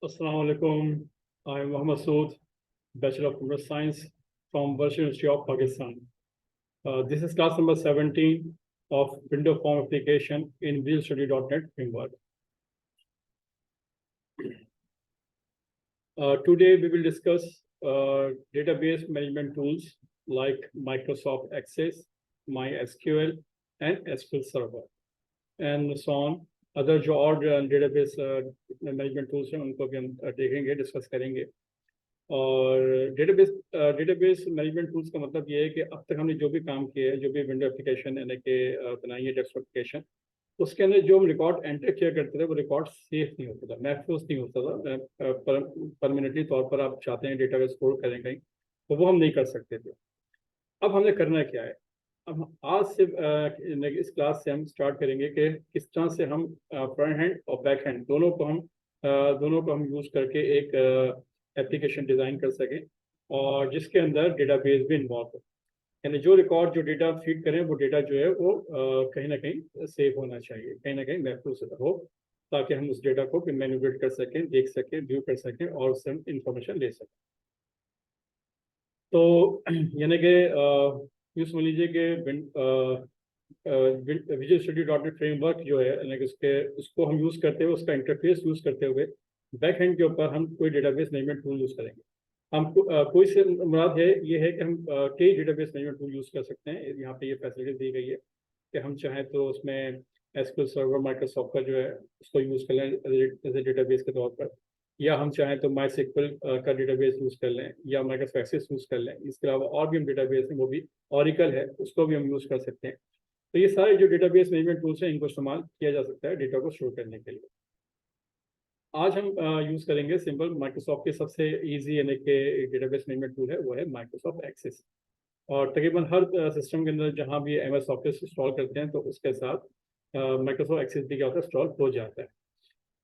Assalamu alaikum. I am Mohammad Sood, Bachelor of Computer Science from Virtual University of Pakistan. This is class number 17 of Window Form Application in VisualStudio.NET framework. Today we will discuss database management tools like Microsoft Access, MySQL, and SQL Server, and so on. Other जो और database management tools हैं उनको भी हम देखेंगे, discuss करेंगे। और database management tools का मतलब ये है कि अब तक हमने जो भी काम किया है, जो भी विंडो एप्लीकेशन यानी कि बनाई है डेस्कटॉप एप्लीकेशन, उसके अंदर जो हम रिकॉर्ड एंटर किया करते थे वो रिकॉर्ड सेफ नहीं होता था, महफूज नहीं होता था। परमानेंटली तौर पर आप चाहते हैं डेटाबेस स्टोर करें कहीं, तो वो हम नहीं कर सकते थे। अब हमने करना क्या है, अब आज से इस क्लास से हम स्टार्ट करेंगे कि किस तरह से हम फ्रंट हैंड और बैक हैंड दोनों को हम यूज़ करके एक एप्लीकेशन डिज़ाइन कर सकें और जिसके अंदर डेटाबेस भी इन्वॉल्व हो। यानी जो रिकॉर्ड जो डेटा फीड करें वो डेटा जो है वो कहीं ना कहीं सेव होना चाहिए, कहीं ना कहीं महफूज हो, ताकि हम उस डेटा को मैनिपुलेट कर सकें, देख सकें, व्यू कर सकें और उससे हम इंफॉर्मेशन ले सकें। तो यानी कि यूँ समझ लीजिए कि विजुअल स्टूडियो .NET फ्रेमवर्क जो है यानी कि उसको हम यूज़ करते हुए, उसका इंटरफेस यूज़ करते हुए बैक हैंड के ऊपर हम कोई डेटाबेस मैनेजमेंट टूल यूज़ करेंगे। हम कोई से मुराद है ये है कि हम कई डेटाबेस मैनेजमेंट टूल यूज़ कर सकते हैं। यहाँ पे ये फैसिलिटी दी गई है कि हम चाहें तो उसमें एसक्यूएल सर्वर माइक्रोसॉफ्ट का जो है उसको यूज़ कर लें एज ए डेटाबेस के तौर पर, या हम चाहें तो माई सिक्वल का डेटाबेस यूज़ कर लें या माइक्रोसॉफ्ट एक्सेस यूज़ कर लें। इसके अलावा और भी हम डेटाबेस हैं, वो भी ओरेकल है, उसको भी हम यूज़ कर सकते हैं। तो ये सारे जो डेटाबेस मैनेजमेंट टूल्स हैं इनको इस्तेमाल किया जा सकता है डेटा को स्टोर करने के लिए। आज हम यूज़ करेंगे सिंपल माइक्रोसॉफ्ट के सबसे इजी यानी कि डेटाबेस मैनेजमेंट टूल है वो है माइक्रोसॉफ्ट एक्सेस। और तकरीबन हर सिस्टम के अंदर जहाँ भी MS ऑफिस इंस्टॉल करते हैं तो उसके साथ माइक्रोसॉफ्ट एक्सेस भी क्या होता है, इंस्टॉल हो जाता है।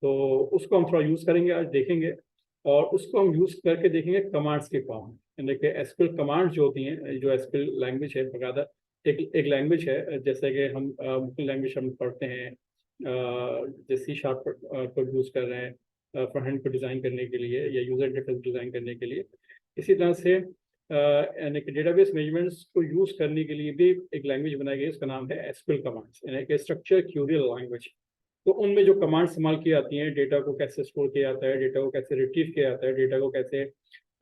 तो उसको हम थोड़ा यूज़ करेंगे, आज देखेंगे। और उसको हम यूज़ करके देखेंगे कमांड्स के फॉर्म में, यानी कि एसक्यूएल कमांड्स जो होती हैं, जो एसक्यूएल लैंग्वेज है बकायदा एक लैंग्वेज है। जैसे कि हम मुख्य लैंग्वेज हम पढ़ते हैं, जैसे C# को यूज़ कर रहे हैं फ्रंट एंड को डिज़ाइन करने के लिए या यूज़र इंटरफेस डिज़ाइन करने के लिए। इसी तरह से यानी कि डेटाबेस मैनेजमेंट्स को यूज़ करने के लिए भी एक लैंग्वेज बनाई गई, उसका नाम है एसक्यूएल कमांड्स, यानी कि स्ट्रक्चर क्यूरी लैंग्वेज। तो उनमें जो कमांड इस्तेमाल की जाती हैं, डेटा को कैसे स्टोर किया जाता है, डेटा को कैसे रिट्रीव किया जाता है, डेटा को कैसे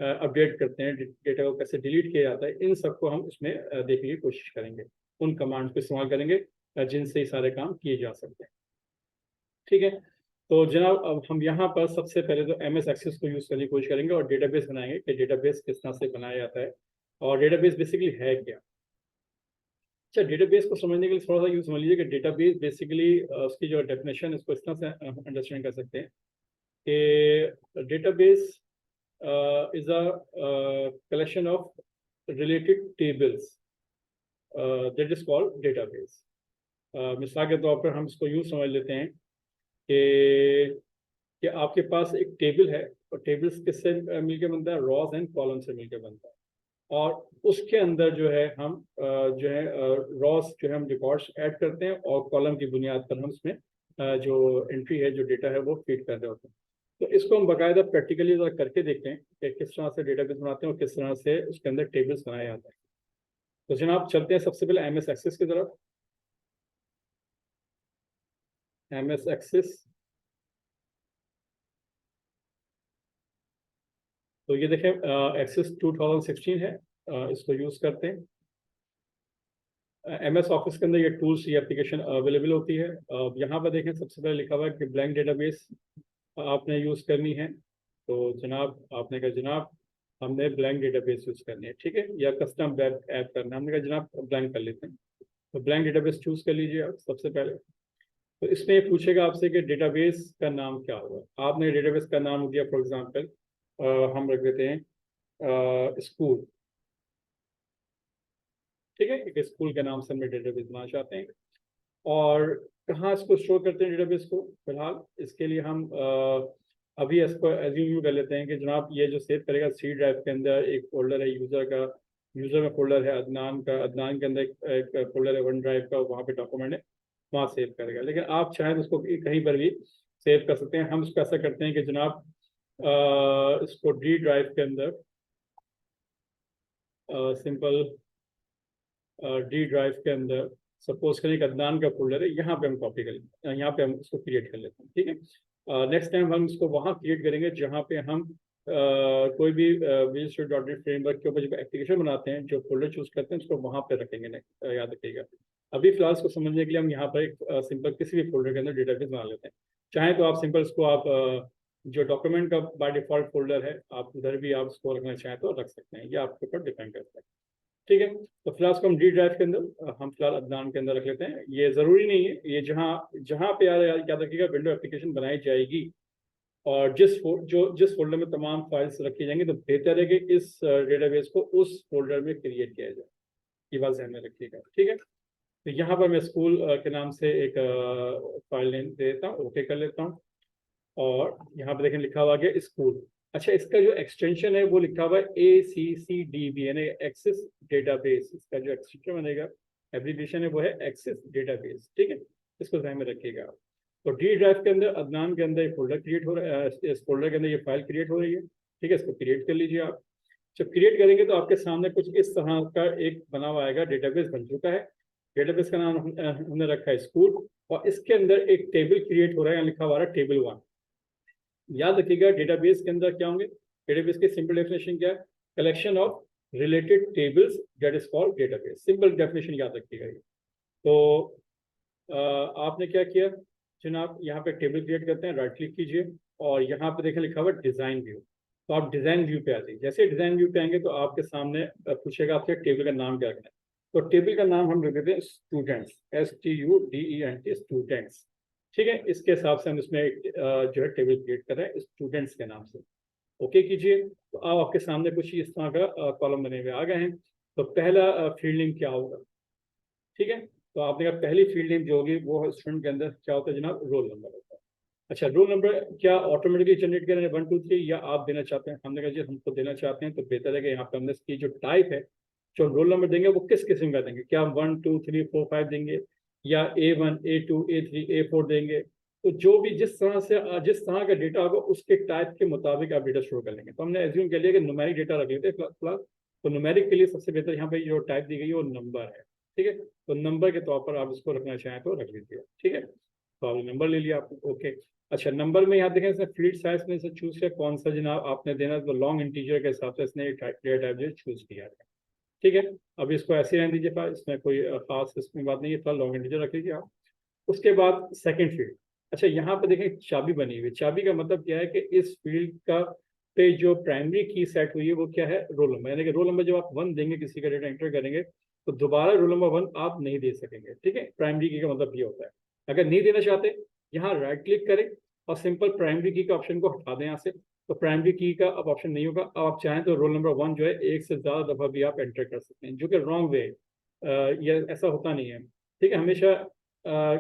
अपडेट करते हैं, डेटा को कैसे डिलीट किया जाता है, इन सबको हम इसमें देखने की कोशिश करेंगे। उन कमांड्स को इस्तेमाल करेंगे जिनसे ये सारे काम किए जा सकते हैं। ठीक है, तो जनाब अब हम यहाँ पर सबसे पहले तो MS एक्सेस को यूज़ करने की कोशिश करेंगे और डेटाबेस बनाएंगे कि डेटाबेस किस तरह से बनाया जाता है और डेटाबेस बेसिकली है क्या। अच्छा, डेटाबेस को समझने के लिए थोड़ा सा यूँ समझ लीजिए कि डेटाबेस बेसिकली उसकी जो डेफिनेशन है इसको इस तरह से अंडरस्टैंड कर सकते हैं कि database is a collection of related tables that is called database. मिसाल के तौर पर हम इसको यूँ समझ लेते हैं कि आपके पास एक टेबल है और टेबल्स किससे मिलकर बनता है, रॉज एंड कॉलम से मिलकर बनता है। और उसके अंदर जो है हम जो है रॉस जो है हम रिकॉर्ड्स ऐड करते हैं और कॉलम की बुनियाद पर हम उसमें जो एंट्री है, जो डेटा है वो फीड कर रहे होते हैं। तो इसको हम बाकायदा प्रैक्टिकली करके देखते हैं कि किस तरह से डेटाबेस बनाते हैं और किस तरह से उसके अंदर टेबल्स बनाया जाता है। तो जनाब चलते हैं सबसे पहले MS एक्सेस की तरफ। MS एक्सेस, तो ये देखें एक्सेस 2016 है, इसको यूज़ करते हैं। MS ऑफिस के अंदर ये टूल्स, ये एप्लीकेशन अवेलेबल होती है। यहाँ पर देखें सबसे पहले लिखा हुआ है कि ब्लैंक डेटाबेस आपने यूज़ करनी है। तो जनाब आपने कहा जनाब हमने ब्लैंक डेटाबेस यूज़ करनी है, ठीक है, या कस्टम वेब ऐप करना है, हमने कहा जनाब ब्लैंक कर लेते हैं। तो ब्लैंक डेटाबेस चूज़ कर लीजिए आप सबसे पहले। तो इसमें ये पूछेगा आपसे कि डेटाबेस का नाम क्या होगा। आपने डेटाबेस का नाम दिया, फॉर एग्जांपल हम रख देते हैं स्कूल, ठीक है, एक स्कूल के नाम से हम डेटाबेस बनाना चाहते हैं। और कहाँ इसको स्टोर करते हैं डेटाबेस को, फिलहाल इसके लिए हम अभी इसको एज्यूम कर लेते हैं कि जनाब ये जो सेव करेगा C ड्राइव के अंदर एक फोल्डर है यूज़र का, यूज़र में फोल्डर है अदनान का, अदनान के अंदर एक फोल्डर है वन ड्राइव का, वहाँ पे डॉक्यूमेंट है, वहाँ सेव करेगा। लेकिन आप चाहें तो उसको कहीं पर भी सेव कर सकते हैं। हम उसको ऐसा करते हैं कि जनाब इसको डी ड्राइव के अंदर सिंपल डी ड्राइव के अंदर सपोज करें अदनान का फोल्डर है, यहाँ पे हम कॉपी कर लेते हैं, यहाँ पे हम इसको क्रिएट कर लेते हैं। ठीक है, नेक्स्ट टाइम हम इसको वहाँ क्रिएट करेंगे जहाँ पे हम कोई भी visual studio dot net framework के ऊपर जब एप्लीकेशन बनाते हैं, जो फोल्डर चूज करते हैं उसको वहाँ पे रखेंगे। याद रखिएगा। अभी फिलहाल इसको समझने के लिए हम यहाँ पर एक सिंपल किसी भी फोल्डर के अंदर डेटाबेस बना लेते हैं। चाहे तो आप सिंपल इसको आप जो डॉक्यूमेंट का बाय डिफॉल्ट फोल्डर है, आप उधर भी आप इसको रखना चाहें तो रख सकते हैं, ये आपके ऊपर डिपेंड करता है। ठीक है, तो फिलहाल इसको हम डी ड्राइव के अंदर हम फिलहाल अदनान के अंदर रख लेते हैं। ये ज़रूरी नहीं है, ये जहाँ जहाँ पे याद रखिएगा विंडो एप्लीकेशन बनाई जाएगी और जिस फोल्डर में तमाम फाइल्स रखी जाएंगी, तो बेहतर है कि इस डेटाबेस को उस फोल्डर में क्रिएट किया जाए। ये बात ध्यान में रखिएगा। ठीक है, तो यहाँ पर मैं स्कूल के नाम से एक फाइल नेम दे देता हूँ, ओके कर लेता हूँ। और यहाँ पे देखें लिखा हुआ गया स्कूल। अच्छा, इसका जो एक्सटेंशन है वो लिखा हुआ है ACCDB, यानी एक्सेस डेटाबेस। इसका जो एक्सटेंशन बनेगा, एब्रीविएशन है, वो है एक्सेस डेटाबेस। ठीक है, इसको ध्यान में रखिएगा। तो डी ड्राइव के अंदर अदनान के अंदर एक फोल्डर क्रिएट हो रहा है, इस फोल्डर के अंदर ये फाइल क्रिएट हो रही है। ठीक है, इसको क्रिएट कर लीजिए आप। जब क्रिएट करेंगे तो आपके सामने कुछ इस तरह का एक बना हुआ आएगा, डेटाबेस बन चुका है। डेटाबेस का नाम हमने रखा है स्कूल, और इसके अंदर एक टेबल क्रिएट हो रहा है, लिखा हुआ है टेबल 1। याद रखिएगा डेटाबेस के अंदर क्या होंगे, डेटाबेस की सिंपल डेफिनेशन क्या है, collection of related tables that is called database. Simple definition याद रखिएगा ये। तो आपने क्या किया जनाब, यहाँ पे टेबल क्रिएट करते हैं, राइट क्लिक कीजिए और यहाँ पे देखें लिखा हुआ डिजाइन व्यू। तो आप डिजाइन व्यू पे आ जाइए। जैसे डिजाइन व्यू पे आएंगे तो आपके सामने पूछेगा आपके टेबल का नाम क्या रखना है। तो टेबल का नाम हम रख देते हैं स्टूडेंट्स, STUDENT, स्टूडेंट्स। ठीक है, इसके हिसाब से हम इसमें जो है टेबल क्रिएट कर रहे हैं स्टूडेंट्स के नाम से। ओके कीजिए, तो अब आपके सामने कुछ इस तरह का कॉलम बने हुए आ गए हैं। तो पहला फील्ड नेम क्या होगा। ठीक है, तो आपने कहा पहली फील्ड नेम जो होगी वो स्टूडेंट के अंदर क्या होता है जनाब, रोल नंबर होता है। अच्छा, रोल नंबर क्या ऑटोमेटिकली जनरेट करेंगे 1 2 3, या आप देना चाहते हैं। हमने कहा जी हमको देना चाहते हैं, तो बेहतर है कि यहाँ पे हमने इसकी जो टाइप है, जो रोल नंबर देंगे वो किस किस्म का देंगे, क्या 1 2 3 4 5 देंगे, या A1 A2 A3 A4 देंगे। तो जो भी जिस तरह का डेटा होगा उसके टाइप के मुताबिक आप डेटा स्टोर कर लेंगे। तो हमने एज्यूम कर लिया कि न्यूमेरिक डेटा रख लेते हैं फिलहाल। तो न्यूमेरिक के लिए सबसे बेहतर यहाँ पे जो टाइप दी गई है वो नंबर है। ठीक है, तो नंबर के तौर पर आप इसको रखना चाहें तो रख लीजिए। ठीक है, तो आपने नंबर ले लिया आपने। ओके, अच्छा नंबर में यहाँ देखें इसने फील्ड साइज में से चूज किया कौन सा जनाब आपने देना, तो लॉन्ग इंटीजर के हिसाब से इसने डेटा टाइप जो चूज किया है। ठीक है, अब इसको ऐसे रहने दीजिए, इसमें कोई खास इसमें बात नहीं है, थोड़ा लॉन्ग इंटीजर रख लीजिए आप। उसके बाद सेकंड फील्ड। अच्छा, यहाँ पे देखें चाबी बनी हुई। चाबी का मतलब क्या है कि इस फील्ड का पे जो प्राइमरी की सेट हुई है वो क्या है, रोल नंबर। यानी कि रोल नंबर जब आप 1 देंगे, किसी का डेटा एंटर करेंगे, तो दोबारा रोल नंबर 1 आप नहीं दे सकेंगे। ठीक है, प्राइमरी की का मतलब ये होता है। अगर नहीं देना चाहते, यहाँ राइट क्लिक करें और सिंपल प्राइमरी की का ऑप्शन को हटा दें यहाँ से। तो प्राइमरी की का अब ऑप्शन नहीं होगा। अब आप चाहें तो रोल नंबर 1 जो है एक से ज़्यादा दफ़ा भी आप एंटर कर सकते हैं, जो कि रॉन्ग वे, ये ऐसा होता नहीं है। ठीक है, हमेशा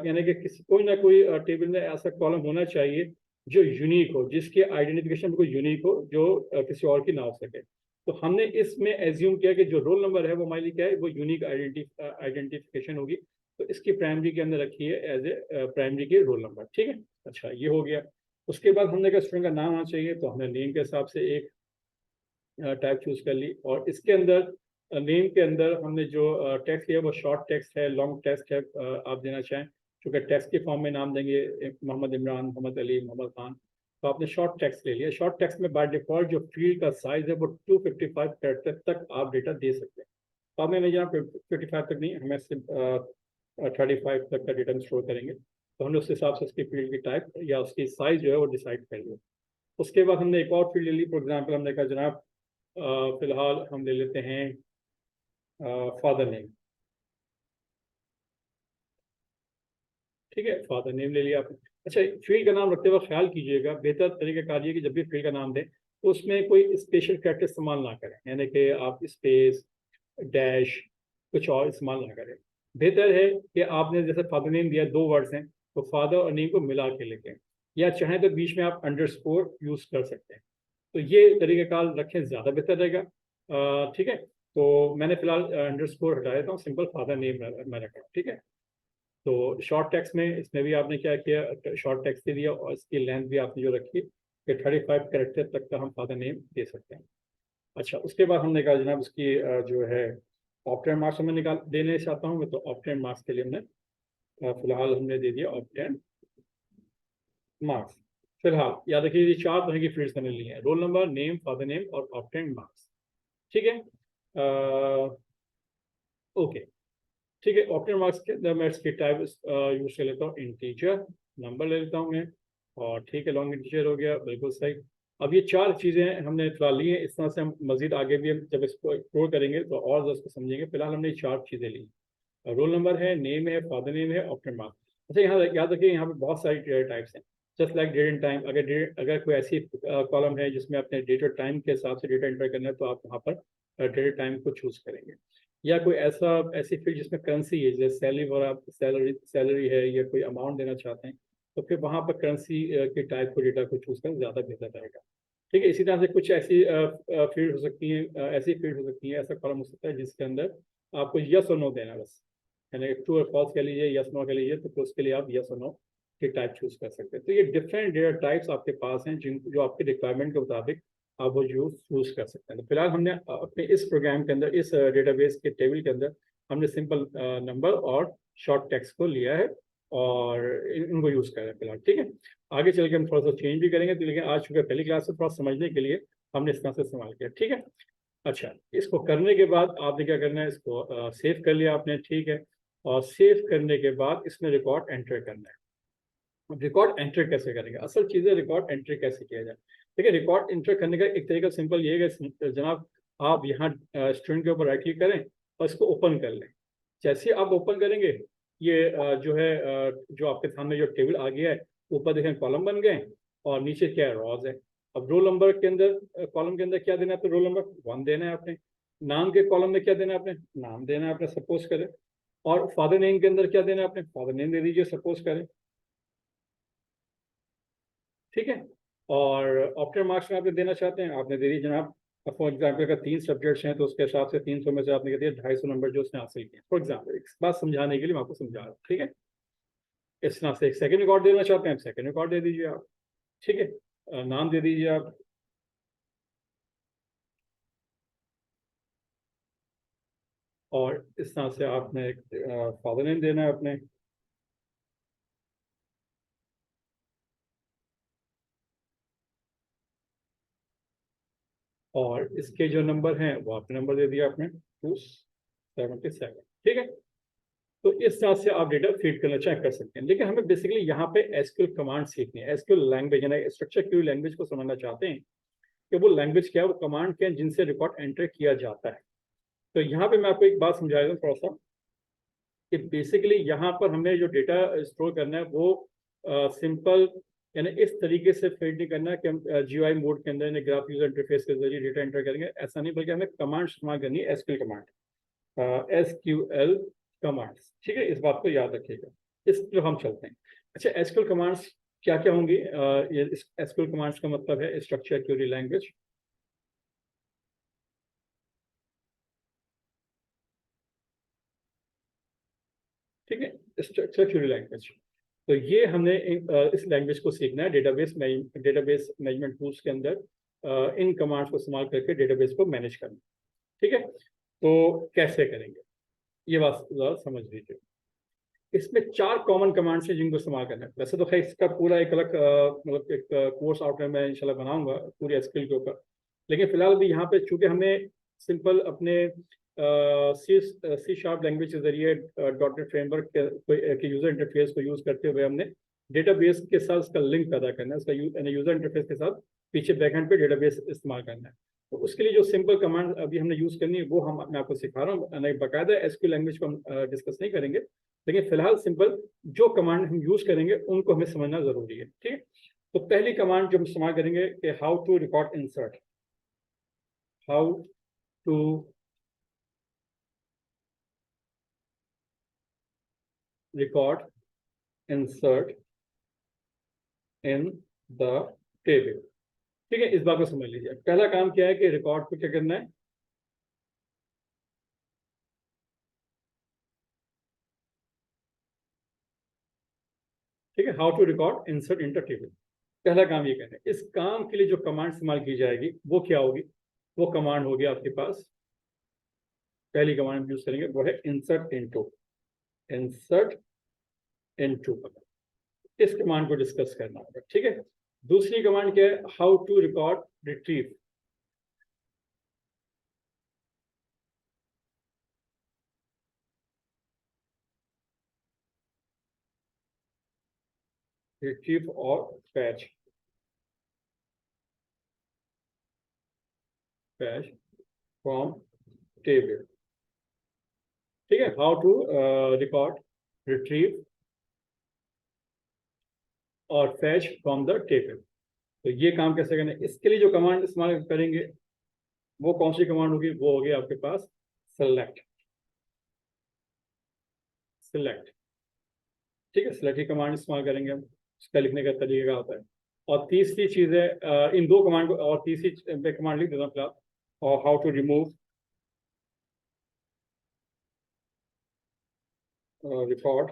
यानी कि किसी कोई ना कोई टेबल में ऐसा कॉलम होना चाहिए जो यूनिक हो, जिसकी आइडेंटिफिकेशन बिल्कुल यूनिक हो, जो किसी और की ना हो सके। तो हमने इसमें एज्यूम किया कि जो रोल नंबर है वो हमारे लिए क्या है, वो यूनिक आइडेंटिफिकेशन होगी। तो इसकी प्राइमरी के अंदर रखी है एज ए प्राइमरी की रोल नंबर। ठीक है, अच्छा ये हो गया। उसके बाद हमने कहा स्टूडेंट का नाम आना चाहिए, तो हमने नेम के हिसाब से एक टाइप चूज कर ली। और इसके अंदर नेम के अंदर हमने जो टेक्स्ट लिया वो शॉर्ट टेक्स्ट है, लॉन्ग टेक्स्ट है, आप देना चाहें। चूँकि टेक्स्ट के फॉर्म में नाम देंगे मोहम्मद इमरान, मोहम्मद अली, मोहम्मद खान, तो आपने शॉर्ट टेक्स्ट ले लिया। शॉर्ट टेक्स्ट में बाय डिफॉल्ट जो फील्ड का साइज है वो 255 कैरेक्टर तक आप डेटा दे सकते हैं। तो आपने नहीं जाना 55 तक नहीं, हमें सिर्फ 35 तक का डेटा स्टोर करेंगे। तो हमने उस हिसाब से उसकी फील्ड की टाइप या उसकी साइज जो है वो डिसाइड कर लिया। उसके बाद हमने एक और फील्ड ले ली। फॉर एग्जाम्पल हमने कहा जनाब फिलहाल हम ले लेते हैं फादर नेम। ठीक है, फादर नेम ले लिया आपने। अच्छा, फील्ड का नाम रखते वक्त ख्याल कीजिएगा, बेहतर तरीक़ाकार ये कि जब भी फील्ड का नाम दें तो उसमें कोई स्पेशल कैरेक्टर इस्तेमाल ना करें, यानी कि आप स्पेस, डैश, कुछ और इस्तेमाल ना करें। बेहतर है कि आपने जैसे फादर नेम दिया, 2 वर्ड्स हैं, तो फादर और नेम को मिला के लिखें, या चाहें तो बीच में आप अंडरस्कोर यूज़ कर सकते हैं। तो ये तरीक़ाकार रखें, ज़्यादा बेहतर रहेगा। ठीक है, तो मैंने फिलहाल अंडरस्कोर हटा देता हूँ, सिंपल फादर नेम मैं रखा। ठीक है, तो शॉर्ट टेक्स्ट में इसमें भी आपने क्या किया, शॉर्ट टेक्स्ट दे दिया और इसकी लेंथ भी आपने जो रखी कि 35 कैरेक्टर तक का हम फादर नेम दे सकते हैं। अच्छा, उसके बाद हमने कहा जनाब उसकी जो है ऑप्टेन मार्क्स हमें निकाल देने चाहता हूँ मैं, तो ऑप्टेन मार्क्स के लिए हमने फिलहाल हमने दे दिया ऑप्टेन मार्क्स। फिलहाल याद रखिए ये 4 तरह की फील्ड्स हमने ली हैं, role number, name, father name और ऑप्टेन मार्क्स। ठीक है, ओके, ठीक है। ऑप्टेन मार्क्स के अंदर मैं इसकी टाइप यूज कर लेता हूँ इंटीजर, नंबर ले लेता हूँ मैं, और ठीक है लॉन्ग इंटीजर हो गया, बिल्कुल सही। अब ये 4 चीज़ें हमने फिलहाल ली हैं, इस तरह से हम मजीद आगे भी हम जब इसको एक्सप्लोर करेंगे तो और ज़्यादा इसको समझेंगे। फिलहाल हमने ये 4 चीज़ें ली, रोल नंबर है, नेम है, फादर नेम है, ऑप्टेन मार्क्स। अच्छा, यहाँ याद रखिए यहाँ पे बहुत सारी डेटा टाइप्स हैं, just like date and time. अगर कोई ऐसी कॉलम है जिसमें अपने डेट और टाइम के हिसाब से डेटा एंटर करना है तो आप वहाँ पर डेट टाइम को चूज करेंगे। या कोई ऐसी फील्ड जिसमें करेंसी है, जैसे सैलरी और आप सैलरी है या कोई अमाउंट देना चाहते हैं, तो फिर वहाँ पर करेंसी के टाइप को डेटा को चूज करना ज़्यादा बेहतर रहेगा। ठीक है, इसी तरह से कुछ ऐसी फील्ड हो सकती है, ऐसी फील्ड हो सकती है, ऐसा कॉलम हो सकता है जिसके अंदर आपको यस और नो देना, बस यानी ट्रू और फॉल्स कह लीजिए, यस नो कह लीजिए, तो फिर उसके लिए आप यस और नो के टाइप चूज कर सकते हैं। तो ये डिफरेंट डेटा टाइप्स आपके पास हैं जिन जो आपके रिक्वायरमेंट के मुताबिक आप वो चूज कर सकते हैं। तो फिलहाल हमने अपने इस प्रोग्राम के अंदर, इस डेटाबेस के टेबल के अंदर हमने सिंपल नंबर और शॉर्ट टेक्स्ट को लिया है और इनको यूज कर रहे हैं फिलहाल। ठीक है, आगे चल के हम थोड़ा सा चेंज भी करेंगे, तो लेकिन आज चूंकि पहली क्लास से थोड़ा समझने के लिए हमने इस तरह से इस्तेमाल किया। ठीक है, अच्छा, इसको करने के बाद आपने क्या करना है, इसको सेव कर लिया आपने, ठीक है। और सेव करने के बाद इसमें रिकॉर्ड एंटर करना है। अब रिकॉर्ड एंटर कैसे करेंगे, असल चीज़ है रिकॉर्ड एंटर कैसे किया जाए। देखिए, रिकॉर्ड एंटर करने का एक तरीका सिंपल ये है कि जनाब आप यहाँ स्टूडेंट के ऊपर राइट क्लिक करें और इसको ओपन कर लें। जैसे आप ओपन करेंगे, ये जो है जो आपके सामने जो टेबल आ गया है, ऊपर देखें कॉलम बन गए और नीचे क्या है, रॉज है। अब रोल नंबर के अंदर कॉलम के अंदर क्या देना है, तो रोल नंबर 1 देना है आपने। नाम के कॉलम में क्या देना है आपने, नाम देना है आपने, सपोज करें। और फादर नेम के अंदर क्या देना है आपने, फादर नेम दे दीजिए, सपोज करें। ठीक है, और ऑप्टेन मार्क्स में आपने देना चाहते हैं, आपने दे दी जनाब। फॉर एग्जाम्पल अगर 3 सब्जेक्ट्स हैं तो उसके हिसाब से 300 में से आपने कह दिया 250 नंबर जो उसने हासिल किए। फॉर एग्जाम्पल एक बात समझाने के लिए मैं आपको समझा रहा हूँ। ठीक है, इस तरह से एक सेकंड रिकॉर्ड देना चाहते हैं, सेकंड रिकॉर्ड दे दीजिए आप। ठीक है, नाम दे दीजिए आप। और इस तरह से आपने एक फादर नेम देना है अपने। और इसके जो नंबर हैं वो आपने नंबर दे दिया आपने 277। ठीक है, तो इस तरह से आप डेटा फीड करना चाहे कर सकते हैं। लेकिन हमें बेसिकली यहाँ पे एसक्यूएल कमांड सीखनी है, एसक्यूएल लैंग्वेज यानी स्ट्रक्चर क्यू लैंग्वेज को समझना चाहते हैं कि वो लैंग्वेज क्या है, वो कमांड क्या है जिनसे रिकॉर्ड एंटर किया जाता है। तो यहाँ पे मैं आपको एक बात समझा देता हूँ थोड़ा सा, कि बेसिकली यहाँ पर हमने जो डेटा स्टोर करना है वो सिंपल यानी इस तरीके से फीड नहीं करना कि हम जीयूआई मोड के अंदर ग्राफ यूजर इंटरफेस के जरिए डेटा एंटर करेंगे, ऐसा नहीं, बल्कि हमें कमांड इस्तेमाल करनी है, एसक्यूएल कमांड, एसक्यूएल कमांड्स। ठीक है, इस बात को याद रखिएगा। इस तरफ हम चलते हैं। अच्छा, एसक्यूएल कमांड्स क्या क्या होंगी, ये एसक्यूएल कमांड्स का मतलब है स्ट्रक्चर क्वेरी लैंग्वेज। ठीक है, स्ट्रक्चर क्वेरी लैंग्वेज। तो ये हमने इस लैंग्वेज को सीखना है डेटाबेस मैनेजमेंट टूल्स के अंदर, इन कमांड्स को इस्तेमाल करके डेटाबेस को मैनेज करना। ठीक है, तो कैसे करेंगे ये बात ज़रा समझ लीजिए। इसमें 4 कॉमन कमांड्स हैं जिनको इस्तेमाल करना है। वैसे तो खैर इसका पूरा एक अलग मतलब एक कोर्स आउटलाइन मैं इंशाल्लाह बनाऊंगा पूरी एसक्यूएल के ऊपर। लेकिन फिलहाल भी यहाँ पे चूंकि हमें सिंपल अपने सी शार्प लैंग्वेज के जरिए डॉट नेट फ्रेमवर्क के यूजर इंटरफेस को यूज करते हुए हमने डेटाबेस के साथ उसका लिंक पैदा करना है, उसका यूजर इंटरफेस के साथ पीछे बैकएंड पे डेटाबेस इस्तेमाल करना है। तो उसके लिए जो सिंपल कमांड अभी हमने यूज करनी है वो मैं आपको सिखा रहा हूँ। बाकायदा एसक्यूएल लैंग्वेज को हम डिस्कस नहीं करेंगे, लेकिन फिलहाल सिंपल जो कमांड हम यूज करेंगे उनको हमें समझना जरूरी है। ठीक है, तो पहली कमांड जो हम इस्तेमाल करेंगे कि how to record insert, how to record insert in the table. ठीक है, इस बात को समझ लीजिए। पहला काम क्या है कि रिकॉर्ड को क्या करना है, ठीक है, how to record insert in the table. पहला काम ये करना है। इस काम के लिए जो कमांड इस्तेमाल की जाएगी वो क्या होगी? वो कमांड होगी आपके पास, पहली कमांड यूज करेंगे वो है इंसर्ट इनटू। इंसर्ट इनटू, इस कमांड को डिस्कस करना होगा, ठीक है। दूसरी कमांड क्या है? How to record retrieve. Retrieve और फैच, फैच फ्रॉम टेबल, ठीक है। हाउ टू रिकॉर्ड, रिट्रीव और फैच फ्रॉम द टेबल। तो ये काम कैसे करना है? इसके लिए जो कमांड इस्तेमाल करेंगे वो कौन सी कमांड होगी? वो होगी आपके पास सेलेक्ट। सेलेक्ट, ठीक है, सेलेक्ट की कमांड इस्तेमाल करेंगे हम। इसका लिखने का तरीका होता है। और तीसरी चीज है, इन दो कमांड को, और तीसरी कमांड लिख देता हूँ फिलहाल, और how to remove record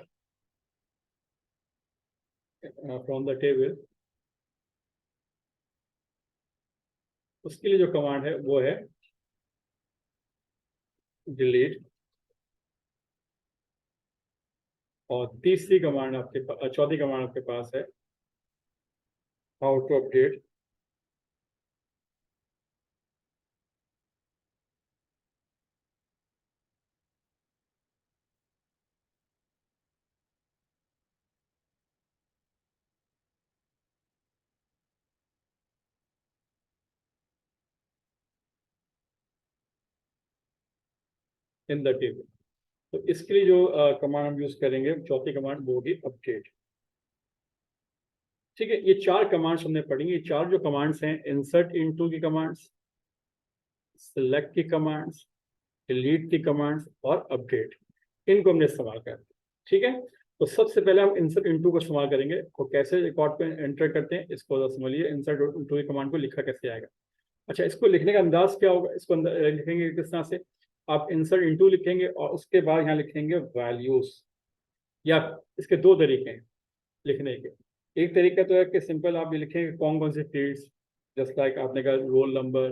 from the table. उसके लिए जो कमांड है वो है डिलीट। और तीसरी कमांड आपके पास, चौथी कमांड आपके पास है how to update in the table. तो इसके लिए जो कमांड हम यूज करेंगे, चौथी कमांड वो होगी अपडेट, ठीक है। ये चार कमांड्स हमने पढ़ी। ये चार जो कमांड्स हैं, इंसर्ट इनटू की कमांड्स, सेलेक्ट की कमांड्स, डिलीट की कमांड्स और अपडेट, इनको हमने इस्तेमाल कर, ठीक है। तो सबसे पहले हम इंसर्ट इनटू को इस्तेमाल करेंगे। तो कैसे रिकॉर्ड पे एंटर करते हैं इसको जरा समझिए। इंसर्ट इनटू की कमांड को लिखा कैसे आएगा? अच्छा, इसको लिखने का अंदाज क्या होगा? इसको लिखेंगे किस तरह से? आप इंसर्ट इनटू लिखेंगे और उसके बाद यहाँ लिखेंगे वैल्यूज। या इसके दो तरीके हैं लिखने के। एक तरीका तो है कि सिंपल आप ये लिखेंगे कौन कौन से फील्ड्स, जस्ट लाइक आपने कहा रोल नंबर।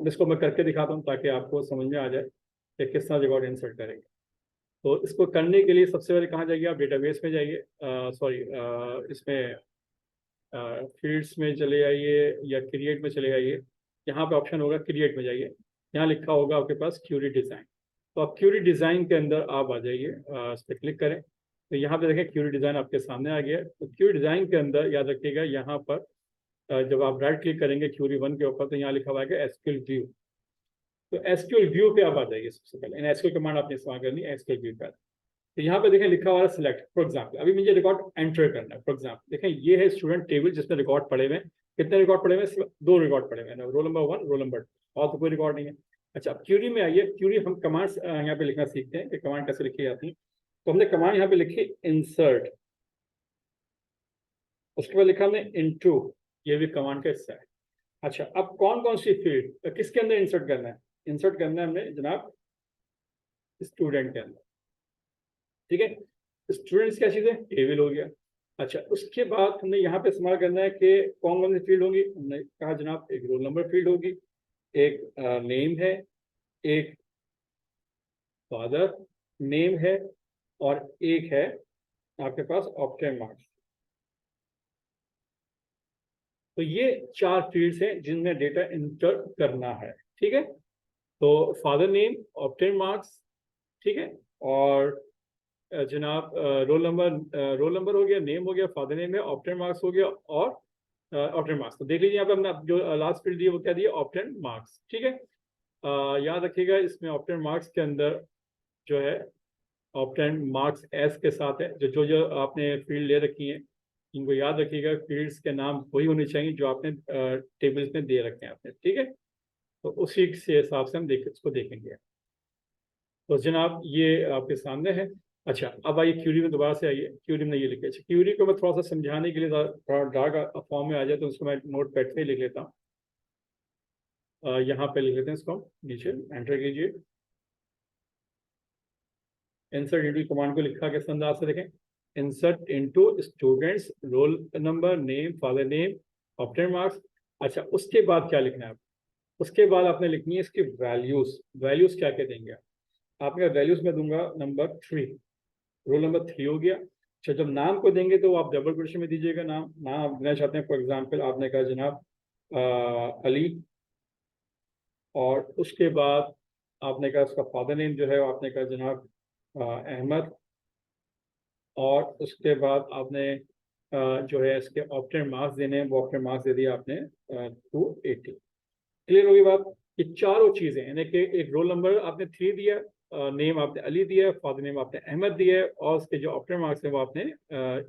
जिसको मैं करके दिखाता हूँ ताकि आपको समझ में आ जाए कि किस तरह रिकॉर्ड इंसर्ट करेंगे। तो इसको करने के लिए सबसे पहले कहाँ जाइए? आप डेटाबेस में जाइए, सॉरी, इसमें फील्ड्स में चले जाइए या क्रिएट में चले जाइए। यहाँ पे ऑप्शन होगा क्रिएट में जाइए। यहाँ लिखा होगा आपके पास क्यूरी डिज़ाइन। तो आप क्यूरी डिज़ाइन के अंदर आप आ जाइए, इस पर क्लिक करें। तो यहाँ पे देखें क्यूरी डिज़ाइन आपके सामने आ गया है। तो क्यूरी डिज़ाइन के अंदर याद रखिएगा, यहाँ पर जब आप राइट क्लिक करेंगे क्यूरी वन के ऊपर तो यहाँ लिखा हुआ है एसक्यूएल व्यू। तो एसक्यूएल व्यू पे आप आ जाइए। सबसे पहले एसक्यूएल कमांड आपने इस्तेमाल करनी है एसक्यूएल व्यू पर। तो यहाँ पे देखें लिखा हुआ है सिलेक्ट। फॉर एग्जाम्पल अभी मुझे रिकॉर्ड एंटर करना है। फॉर एग्जाम्पल देखें ये है स्टूडेंट टेबल जिसमें रिकॉर्ड पड़े हुए हैं। कितने रिकॉर्ड पड़े हुए हैं? सिर्फ दो रिकॉर्ड पड़े हुए हैं, रोल नंबर 1, रोल नंबर 2, और तो कोई रिकॉर्ड नहीं है। अच्छा, अब क्यूरी में आइए। क्यूरी हम कमांड्स यहाँ पे लिखना सीखते हैं कि कमांड कैसे लिखी जाती है। तो हमने कमांड यहाँ पे लिखी इंसर्ट, उसके बाद लिखा हमने इनटू, ये भी कमांड का हिस्सा है। अच्छा, अब कौन कौन सी फील्ड किसके अंदर इंसर्ट करना है? इंसर्ट करना है हमने जनाब स्टूडेंट के अंदर, ठीक है। स्टूडेंट्स क्या चीज़ है? टेबल हो गया। अच्छा, उसके बाद हमने यहाँ पे इस्तेमाल करना है कि कौन कौन सी फील्ड होंगी। हमने कहा जनाब एक रोल नंबर फील्ड होगी, एक नेम है, एक फादर नेम है, और एक है आपके पास ऑप्टेन मार्क्स। तो ये चार फील्ड्स हैं जिनमें डेटा इंटर करना है, ठीक है। तो फादर नेम, ऑप्टेन मार्क्स, ठीक है, और जनाब रोल नंबर हो गया, नेम हो गया, फादर नेम है, ऑप्टेन मार्क्स हो गया, और ऑप्टेन मार्क्स। तो देख लीजिए यहाँ पे हमने जो लास्ट फील्ड दिया वो क्या दिया? ऑप्टेन मार्क्स, ठीक है। याद रखिएगा इसमें ऑप्टेन मार्क्स के अंदर जो है ऑप्टेन मार्क्स एस के साथ है। जो जो आपने फील्ड ले रखी हैं इनको याद रखिएगा। फील्ड्स के नाम वही होने चाहिए जो आपने टेबल्स में दे रखे हैं आपने, ठीक है। तो उसी से हिसाब से हम इसको देखेंगे। तो जनाब ये आपके सामने है। अच्छा, अब आइए क्यूरी में दोबारा से आइए। क्यूरी में ये लिखे। अच्छा, क्यूरी को मैं थोड़ा सा समझाने के लिए थोड़ा डार्क फॉर्म में आ जाए तो उसको मैं नोट पैड पे लिख लेता हूँ। यहाँ पे लिख लेते हैं इसको, नीचे एंटर कीजिए। इंसर्ट इंटू कमांड को लिखा किस अंदाज से देखें। Insert into students roll number name father name obtain marks. अच्छा, उसके बाद क्या लिखना है? उसके बाद आपने लिखनी है इसकी वैल्यूज। वैल्यूज क्या क्या देंगे आपने? वैल्यूज में दूंगा नंबर 3, रोल नंबर 3 हो गया। अच्छा, जब नाम को देंगे तो आप डबल क्वेश्चन में दीजिएगा नाम। नाम आप देना चाहते हैं, फॉर एग्जाम्पल आपने कहा जनाब अली, और उसके बाद आपने कहा उसका फादर नेम जो है आपने कहा जनाब अहमद, और उसके बाद आपने जो है इसके ऑप्टेन मार्क्स देने हैं, वो ऑप्टेन मार्क्स दे दिए आपने 280। क्लियर होगी बात? ये चारों चीजें यानी कि एक रोल नंबर आपने 3 दिया, नेम आपने अली दिया, फादर नेम आपने अहमद दिया, और उसके जो ऑप्टेन मार्क्स हैं वो आपने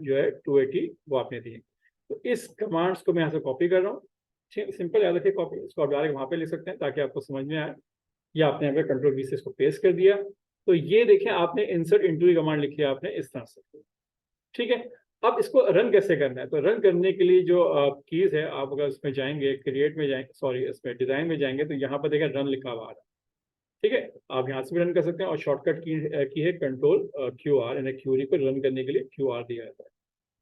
जो है 280 वो आपने दिए। तो इस कमांड्स को मैं यहाँ से कॉपी कर रहा हूँ। सिंपल याद रखिए, कॉपी इसको आप डायरेक्ट वहाँ पे लिख सकते हैं ताकि आपको समझ में आए। या आपने यहाँ पे कंट्रोल वी से इसको पेस्ट कर दिया। तो ये देखें, आपने इंसर्ट इनटू की कमांड लिखी है आपने इस तरह से। ठीक है, अब इसको रन कैसे करना है? तो रन करने के लिए जो कीज है, आप अगर उसमें जाएंगे, क्रिएट में जाएंगे, सॉरी इसमें डिजाइन में जाएंगे, तो यहाँ पर देखें रन लिखा हुआ आ रहा है। ठीक है, आप यहाँ से भी रन कर सकते हैं, और शॉर्टकट की है कंट्रोल क्यू आर, यानी क्यूरी को रन करने के लिए क्यू आर दिया जाता है।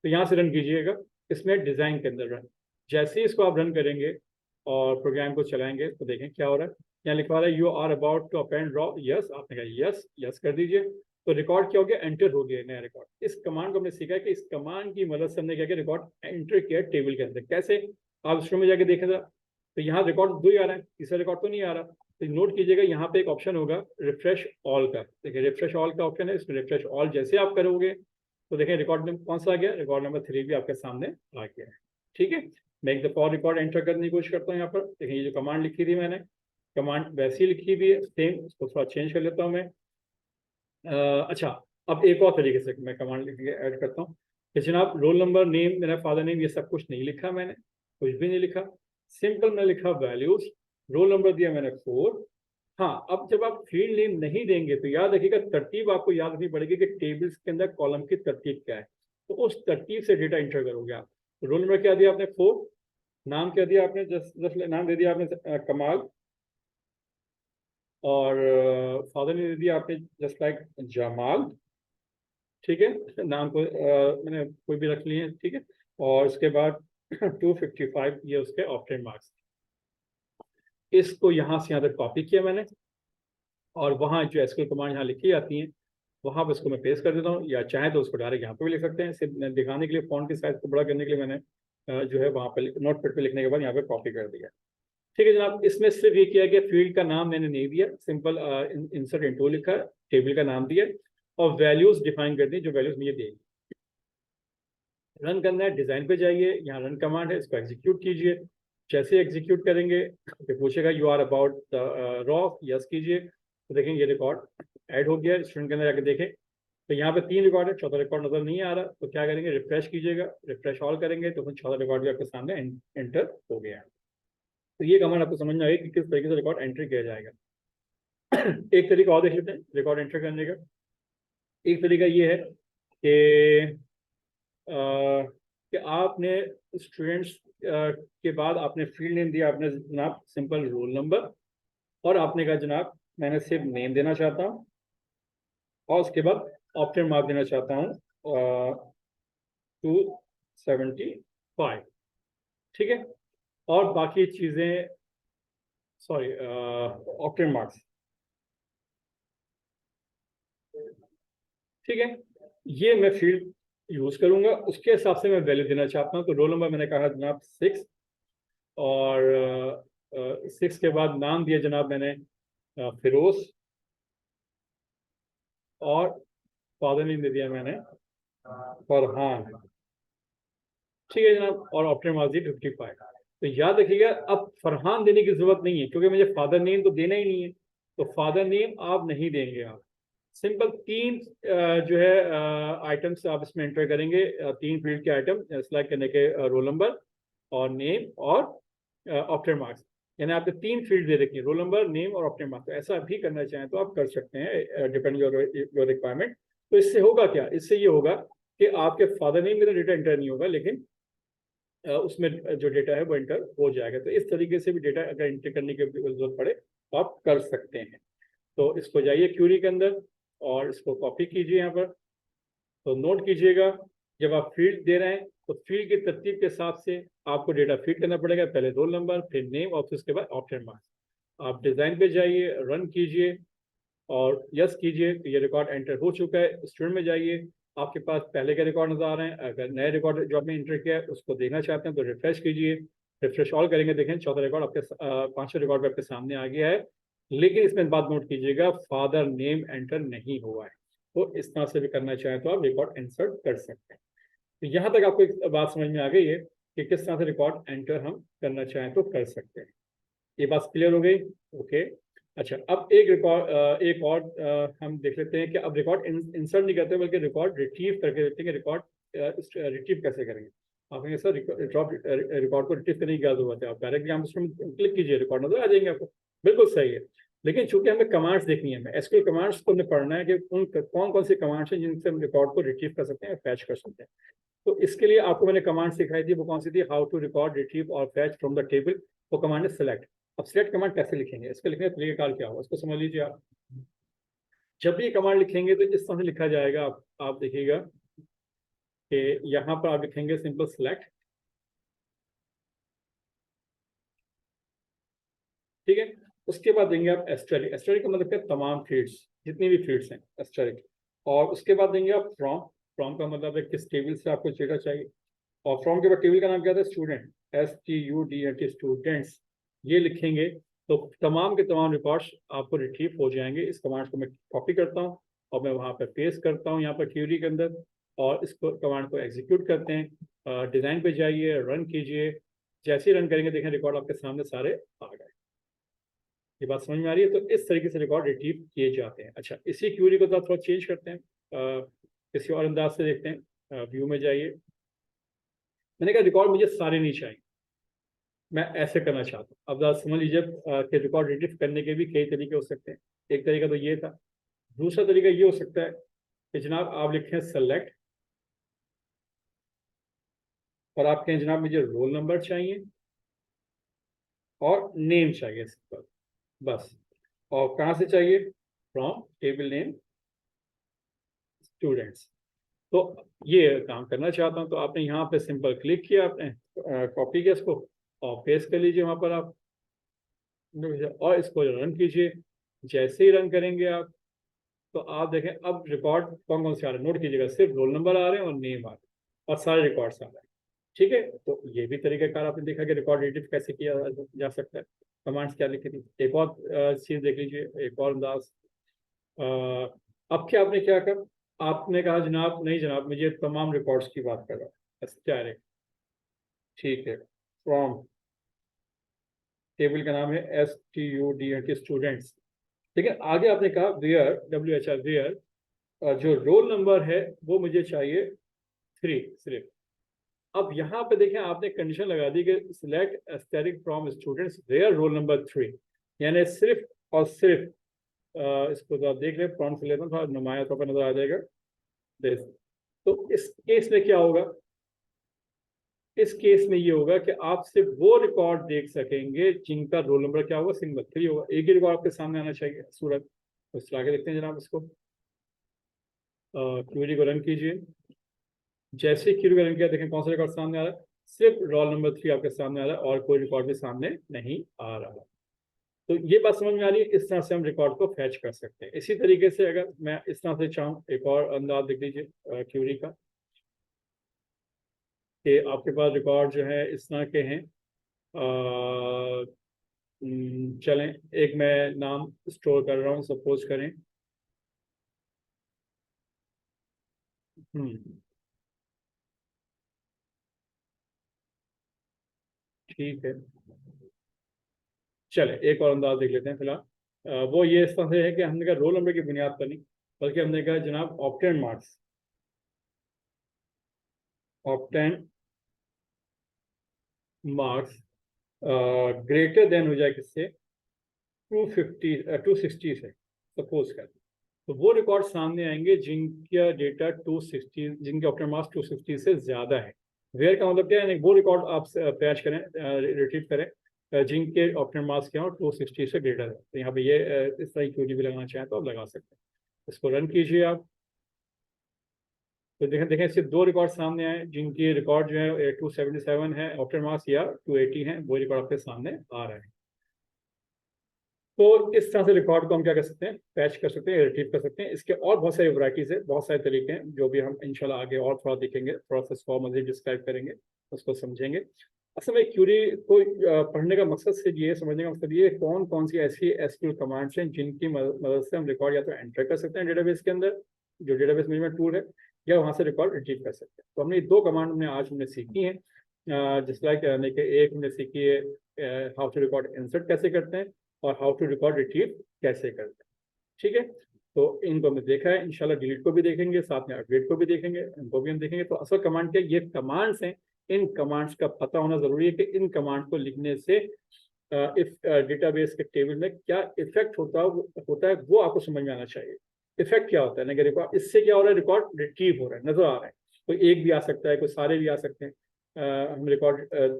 तो यहाँ से रन कीजिएगा, इसमें डिजाइन के अंदर रन। जैसे ही इसको आप रन करेंगे और प्रोग्राम को चलाएंगे तो देखें क्या हो रहा है। यहाँ लिखवा रहा है you are about to append draw, yes, आपने कहा यस, यस कर दीजिए। तो रिकॉर्ड क्या हो गया? एंटर हो गया नया रिकॉर्ड। इस कमांड को हमने सीखा है कि इस कमांड की मदद से हमने क्या किया, रिकॉर्ड एंटर किया टेबल के अंदर। कैसे? आप शुरू में जाके देखें था, तो यहाँ रिकॉर्ड 2 ही आ रहा है, तीसरा रिकॉर्ड तो नहीं आ रहा। तो नोट कीजिएगा, यहाँ पे एक ऑप्शन होगा रिफ्रेश ऑल का। देखिए रिफ्रेश ऑल का ऑप्शन है, इसमें रिफ्रेश ऑल जैसे आप करोगे तो देखें रिकॉर्ड नंबर कौन सा आ गया, रिकॉर्ड नंबर 3 भी आपके सामने आ गया है। ठीक है, मैं एक दफा और रिकॉर्ड एंटर करने की कोशिश करता हूँ। यहाँ पर देखिए, ये जो कमांड लिखी थी मैंने, कमांड वैसी लिखी हुई है सेम, उसको थोड़ा चेंज कर लेता हूँ मैं। अच्छा, अब एक और तरीके से मैं कमांड लिख के ऐड करता हूँ कि जनाब रोल नंबर नेम मेरा फादर नेम ये सब कुछ नहीं लिखा मैंने, कुछ भी नहीं लिखा। सिंपल मैं लिखा वैल्यूज, रोल नंबर दिया मैंने 4। हाँ, अब जब आप फील्ड नेम नहीं देंगे तो याद रखिएगा, तरतीब आपको याद रखनी पड़ेगी कि टेबल्स के अंदर कॉलम की तरतीब क्या है। तो उस तरतीब से डेटा एंटर करोगे आप। रोल नंबर क्या दिया आपने? 4। नाम क्या दिया आपने? जस्ट नाम दे दिया आपने कमाल, और फादर ने दे दिया आपने जस्ट लाइक जमाल। ठीक है, नाम को मैंने कोई भी रख लिए, ठीक है। और उसके बाद 255 ये उसके ऑप्टेन मार्क्स। इसको यहाँ से यहाँ तक कॉपी किया मैंने, और वहाँ जो एसक्यूएल कमांड यहाँ लिखी जाती हैं वहाँ पर इसको मैं पेस्ट कर देता हूँ, या चाहे तो उसको डायरेक्ट यहाँ पे भी लिख सकते हैं। सिर्फ दिखाने के लिए, फॉन्ट की साइज को बड़ा करने के लिए मैंने जो है वहाँ पर नोटपैड पे लिखने के बाद यहाँ पे कॉपी कर दिया। ठीक है जनाब, इसमें सिर्फ ये किया कि फील्ड का नाम मैंने नहीं दिया, सिंपल इंसर्ट इनटू लिखा, टेबल का नाम दिया, और वैल्यूज डिफाइन कर दी जो वैल्यूज मुझे देगी। रन करना है, डिजाइन पे जाइए, यहाँ रन कमांड है, इसको एग्जीक्यूट कीजिए। जैसे एग्जीक्यूट करेंगे तो पूछेगा you are about row, yes कीजिए। तो देखेंगे ये रिकॉर्ड ऐड हो गया। स्टूडेंट के अंदर जाकर देखें तो यहाँ पे 3 रिकॉर्ड है, चौथा रिकॉर्ड नजर नहीं आ रहा। तो क्या करेंगे, रिफ्रेश कीजिएगा, रिफ्रेश ऑल करेंगे तो फिर चौथा रिकॉर्ड भी आपके सामने एंटर हो गया है। तो ये कमांड आपको समझ में आएगी कि किस तरीके से रिकॉर्ड एंट्री किया जाएगा। एक तरीका और देख लेते हैं रिकॉर्ड एंटर करने का। एक तरीका ये है कि कि आपने स्टूडेंट्स के बाद आपने फील्ड नेम दिया, आपने जनाब सिंपल रोल नंबर, और आपने कहा जनाब मैंने सिर्फ नेम देना चाहता हूँ, और उसके बाद ऑप्टेन मार्क देना चाहता हूँ 275। ठीक है, और बाकी चीज़ें, सॉरी ऑप्टेन मार्क्स। ठीक है, ये मैं फील्ड यूज करूंगा, उसके हिसाब से मैं वैल्यू देना चाहता हूँ। तो रोल नंबर मैंने कहा जनाब 6, और 6 के बाद नाम दिया जनाब मैंने फिरोज, और फादर नेम दे दिया मैंने फरहान। ठीक है जनाब, और ऑप्टेन मार्क्स दिए 55। तो याद रखिएगा, अब फरहान देने की जरूरत नहीं है क्योंकि मुझे फादर नेम तो देना ही नहीं है। तो फादर नेम आप नहीं देंगे, आप सिंपल 3 जो है आइटम्स आप इसमें एंटर करेंगे, 3 फील्ड के आइटम सिलेक्ट करने के, रोल नंबर और नेम और ऑप्टेन मार्क्स। यानी आपने 3 फील्ड दे रखी है, रोल नंबर, नेम और ऑप्टेन मार्क्स। तो ऐसा भी करना चाहें तो आप कर सकते हैं, डिपेंड योर रिक्वायरमेंट। तो इससे होगा क्या, इससे ये होगा कि आपके फादर नेम में डेटा एंटर नहीं होगा, लेकिन उसमें जो डेटा है वो एंटर हो जाएगा। तो इस तरीके से भी डेटा अगर एंटर करने की जरूरत पड़े तो आप कर सकते हैं। तो इसको जाइए क्यूरी के अंदर और इसको कॉपी कीजिए यहाँ पर, तो नोट कीजिएगा, जब आप फील्ड दे रहे हैं तो फील्ड की तरतीब के हिसाब से आपको डेटा फीड करना पड़ेगा। पहले रोल नंबर, फिर नेम और फिर उसके बाद ऑप्शन मार्क्स। आप डिज़ाइन पे जाइए, रन कीजिए और यस कीजिए, ये रिकॉर्ड एंटर हो चुका है। स्टूडेंट में जाइए, आपके पास पहले के रिकॉर्ड नजर आ रहे हैं। अगर नए रिकॉर्ड जो आपने एंटर किया है उसको देखना चाहते हैं तो रिफ्रेश कीजिए। रिफ्रेश ऑल करेंगे, देखें चौथा रिकॉर्ड आपके पांचवें रिकॉर्ड आपके सामने आ गया है। लेकिन इसमें बात नोट कीजिएगा, फादर नेम एंटर नहीं हुआ है। तो इस तरह से भी करना चाहें तो आप रिकॉर्ड इंसर्ट कर सकते हैं। तो यहाँ तक आपको एक बात समझ में आ गई है कि किस तरह से रिकॉर्ड एंटर हम करना चाहें तो कर सकते हैं। ये बात क्लियर हो गई? ओके। अच्छा, अब एक रिकॉर्ड एक और हम देख लेते हैं कि अब रिकॉर्ड इंसर्ट नहीं करते बल्कि रिकॉर्ड रिट्रीव करके देखते हैं कि रिकॉर्ड रिट्रीव कैसे करेंगे। आप कहेंगे सर रिकॉर्ड को रिट्रीव करने की क्या जरूरत है? आप डायरेक्टली यहाँ पर क्लिक कीजिए, रिकॉर्ड नजर आ जाएंगे आपको। बिल्कुल सही है, लेकिन चूंकि हमें कमांड्स देखनी है, हमें एसक्यूएल कमांड्स को हमें पढ़ना है कि उन कौन कौन सी कमांड्स हैं जिनसे हम रिकॉर्ड को रिट्रीव कर सकते हैं, फैच कर सकते हैं। तो इसके लिए आपको मैंने कमांड सिखाई थी, वो कौन सी थी? हाउ टू रिकॉर्ड, रिट्रीव और फैच फ्रॉम द टेबल। वो कमांड है सिलेक्ट। अब सिलेक्ट कमांड कैसे लिखेंगे, इसके लिखने का तरीकेकार क्या होगा, इसको समझ लीजिए आप। जब भी कमांड लिखेंगे तो इस तरह से लिखा जाएगा। आप देखिएगा कि यहाँ पर आप लिखेंगे सिंपल सिलेक्ट, ठीक है। उसके बाद देंगे आप एस्टेरिक। एस्टेरिक का मतलब क्या? तमाम फील्ड्स, जितनी भी फील्ड्स हैं, एस्टेरिक। और उसके बाद देंगे आप फ्रॉम। फ्रॉम का मतलब है किस टेबल से आपको डेटा चाहिए। और फ्रॉम के बाद टेबल का नाम क्या था? Student, STUDENT, students. ये लिखेंगे तो तमाम के तमाम रिकॉर्ड्स आपको रिट्रीव हो जाएंगे। इस कमांड को मैं कॉपी करता हूँ और मैं वहाँ पर पेस्ट करता हूँ यहाँ पर क्यूरी के अंदर, और इस कमांड को एग्जीक्यूट करते हैं। डिज़ाइन पे जाइए, रन कीजिए। जैसे ही रन करेंगे देखें रिकॉर्ड आपके सामने सारे आ गए। ये बात समझ में आ रही है? तो इस तरीके से रिकॉर्ड रिट्रीव किए जाते हैं। अच्छा, इसी क्यूरी को थोड़ा चेंज करते हैं, किसी और अंदाज से देखते हैं। व्यू में जाइए। मैंने कहा रिकॉर्ड मुझे सारे नहीं चाहिए, मैं ऐसे करना चाहता हूँ। अब आप समझ लीजिए कि रिकॉर्ड रिट्रीव करने के भी कई तरीके हो सकते हैं। एक तरीका तो ये था। दूसरा तरीका ये हो सकता है कि जनाब आप लिखें सेलेक्ट, और आप कहें जनाब मुझे रोल नंबर चाहिए और नेम चाहिए सिंपल, बस। और कहाँ से चाहिए? From table name students. तो ये काम करना चाहता हूँ, तो आपने यहाँ पे सिंपल क्लिक किया, आपने कॉपी किया इसको और पेस्ट कर लीजिए वहाँ पर आप, और इसको रन कीजिए। जैसे ही रन करेंगे आप तो आप देखें अब रिकॉर्ड कौन कौन से आ रहे हैं, नोट कीजिएगा। सिर्फ रोल नंबर आ रहे हैं और नेम आ रहे हैं और सारे रिकॉर्ड्स आ रहे हैं, ठीक है। तो ये भी तरीकाकार आपने देखा कि रिकॉर्ड एडिट कैसे किया जा सकता है। कमांड्स क्या लिखी थी। एक और चीज़ देख लीजिए, एक और अंदाज। अब क्या आपने क्या कर, आपने कहा जनाब नहीं जनाब मुझे तमाम रिकॉर्ड्स की बात कर रहा हूँ, डायरेक्ट, ठीक है। फ्रॉम टेबल का नाम है STUDENT, स्टूडेंट्स, ठीक है। आगे आपने कहा वेयर, WHR वेयर, जो रोल नंबर है वो मुझे चाहिए 3 सिर्फ। अब यहाँ पे देखें आपने कंडीशन लगा दी कि select asterisk from students where roll number 3, यानी सिर्फ और सिर्फ इसको तो आप देख रहे हैं, फ्रॉम से लेता हूँ थोड़ा नुमाया तौर पर नजर आ जाएगा दिस। तो इस केस में क्या होगा? इस केस में ये होगा कि आप सिर्फ वो रिकॉर्ड देख सकेंगे जिनका रोल नंबर क्या होगा? सिंगल 3 होगा। एक ही रिकॉर्ड आपके सामने आना चाहिए सूरत। तो चला के देखते हैं जनाब इसको। क्वेरी को रन कीजिए। जैसे ही क्वेरी को रन किया देखें कौन सा रिकॉर्ड सामने आ रहा है? सिर्फ रोल नंबर 3 आपके सामने आ रहा है और कोई रिकॉर्ड भी सामने नहीं आ रहा। तो ये बात समझ में आ रही है, इस तरह से हम रिकॉर्ड को फैच कर सकते हैं। इसी तरीके से अगर मैं इस तरह से चाहूँ, एक और अंदाज देख लीजिए क्यूरी का, कि आपके पास रिकॉर्ड जो है इस तरह के हैं। चलें, एक मैं नाम स्टोर कर रहा हूँ, सपोज करें। हम्म, ठीक है। चले एक और अंदाज देख लेते हैं फिलहाल। वो ये इस तरह से है कि हमने कहा रोल नंबर की बुनियाद पर नहीं, बल्कि हमने कहा जनाब obtain marks, obtain marks greater than हो जाए किससे? 260 से सपोज कर। तो वो रिकॉर्ड सामने आएंगे जिनका डेटा 260, जिनके ऑप्टिमम मार्क्स 260 से ज़्यादा है। वेयर का मतलब क्या है? वो रिकॉर्ड आप पैच करें, रिट्रीव करें जिनके ऑप्टिमम मार्क्स क्या हो 260 से ग्रेटर है। तो यहाँ पे ये इस तरह की क्यूरी भी लगाना चाहें तो आप लगा सकते हैं। इसको रन कीजिए आप। तो देखें इससे दो रिकॉर्ड सामने आए, जिनकी रिकॉर्ड जो है 277 है आफ्टर मार्क्स या 280 है, वो रिकॉर्ड आपके सामने आ रहे हैं। तो इस तरह से रिकॉर्ड को हम क्या कर सकते हैं, पैच कर सकते हैं, रिट्रीव कर सकते हैं। इसके और बहुत सारी वैरायटीज है, बहुत सारे तरीके हैं, जो भी हम इंशाल्लाह आगे और थोड़ा देखेंगे, थोड़ा सा इसको मज़ीद डिस्क्राइब करेंगे, उसको समझेंगे। असल में क्यूरी को पढ़ने का मकसद से ये समझने का मकसद ये कौन कौन सी ऐसी एसक्यूएल कमांड्स हैं जिनकी मदद से हम रिकॉर्ड या तो एंटर कर सकते हैं डेटाबेस के अंदर, जो डेटाबेस मैनेजमेंट टूल है, या वहाँ से रिकॉर्ड रिट्रीव कर सकते हैं। तो हमने दो कमांड हमने सीखी हैं, जिस लाइक एक हमने सीखी है हाउ टू रिकॉर्ड इंसर्ट कैसे करते हैं, और हाउ टू रिकॉर्ड रिट्रीव कैसे करते हैं। ठीक है, तो इनको हमने देखा है, इंशाल्लाह डिलीट को भी देखेंगे, साथ में अपडेट को भी देखेंगे, इनको भी हम देखेंगे। तो असल कमांड क्या, ये कमांड्स हैं, इन कमांड्स का पता होना जरूरी है कि इन कमांड को लिखने से इस डेटाबेस के टेबल में क्या इफेक्ट होता है वो आपको समझ में आना चाहिए। इफेक्ट क्या होता है ना, कि रिकॉर्ड इससे क्या हो रहा है, रिकॉर्ड रिट्रीव हो रहा है, नजर आ रहा है। कोई एक भी आ सकता है, कोई सारे भी आ सकते हैं। हम रिकॉर्ड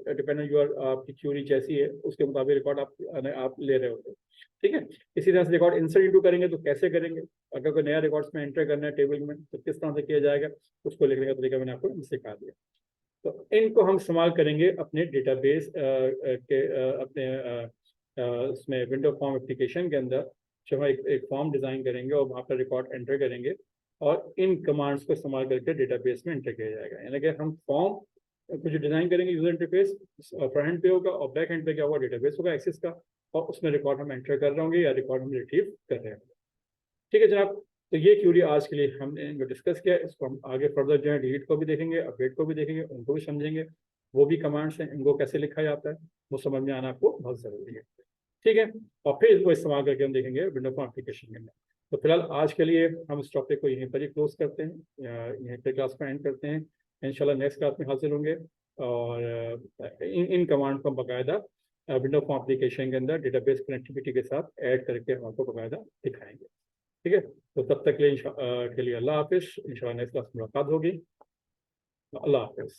डिपेंडेंट योर आपकी क्यूरी जैसी है उसके मुताबिक रिकॉर्ड आप ले रहे होते हैं। ठीक है, इसी तरह से रिकॉर्ड इंसर्ट इंटू करेंगे तो कैसे करेंगे, अगर कोई नया रिकॉर्ड्स में एंटर करना है टेबल में तो किस तरह से किया जाएगा, उसको लिखने का तरीका मैंने आपको सिखा दिया। तो इनको हम इस्तेमाल करेंगे अपने डेटाबेस के अपने उसमें विंडो फॉर्म एप्लीकेशन के अंदर, जब हम एक फॉर्म डिज़ाइन करेंगे और वहाँ पर रिकॉर्ड एंटर करेंगे, और इन कमांड्स को इस्तेमाल करके डेटाबेस में एंटर किया जाएगा। यानी कि हम फॉर्म कुछ डिज़ाइन करेंगे, यूजर इंटरफेस फ्रंट एंड पे होगा और बैक एंड पे क्या होगा, डेटाबेस होगा एक्सेस का, और उसमें रिकॉर्ड हम एंटर कर रहे होंगे या रिकॉर्ड हम रिट्रीव कर रहे होंगे। ठीक है जनाब, तो ये क्यूरी आज के लिए हमने इनको डिस्कस किया। इसको हम आगे फर्दर जो है डिलीट को भी देखेंगे, अपडेट को भी देखेंगे, उनको भी समझेंगे, वो भी कमांड्स हैं, इनको कैसे लिखा जाता है वो समझ में आना आपको बहुत ज़रूरी है। ठीक है, और फिर इसको इस्तेमाल करके हम देखेंगे विंडो फॉर्म एप्लीकेशन के अंदर। तो फिलहाल आज के लिए हम इस टॉपिक को यहीं पर ही क्लोज करते हैं, यहीं पर क्लास को एंड करते हैं। इंशाल्लाह नेक्स्ट क्लास में हाजिर होंगे, और इन कमांड को हम बाकायदा विंडो फॉर्म एप्लीकेशन के अंदर डेटाबेस कनेक्टिविटी के साथ ऐड करके हम आपको बाकायदा दिखाएंगे। ठीक है, तो तब तक के लिए अल्लाह हाफिज़। इंशाल्लाह नेक्स्ट क्लास में मुलाकात होगी। अल्लाह हाफिज़।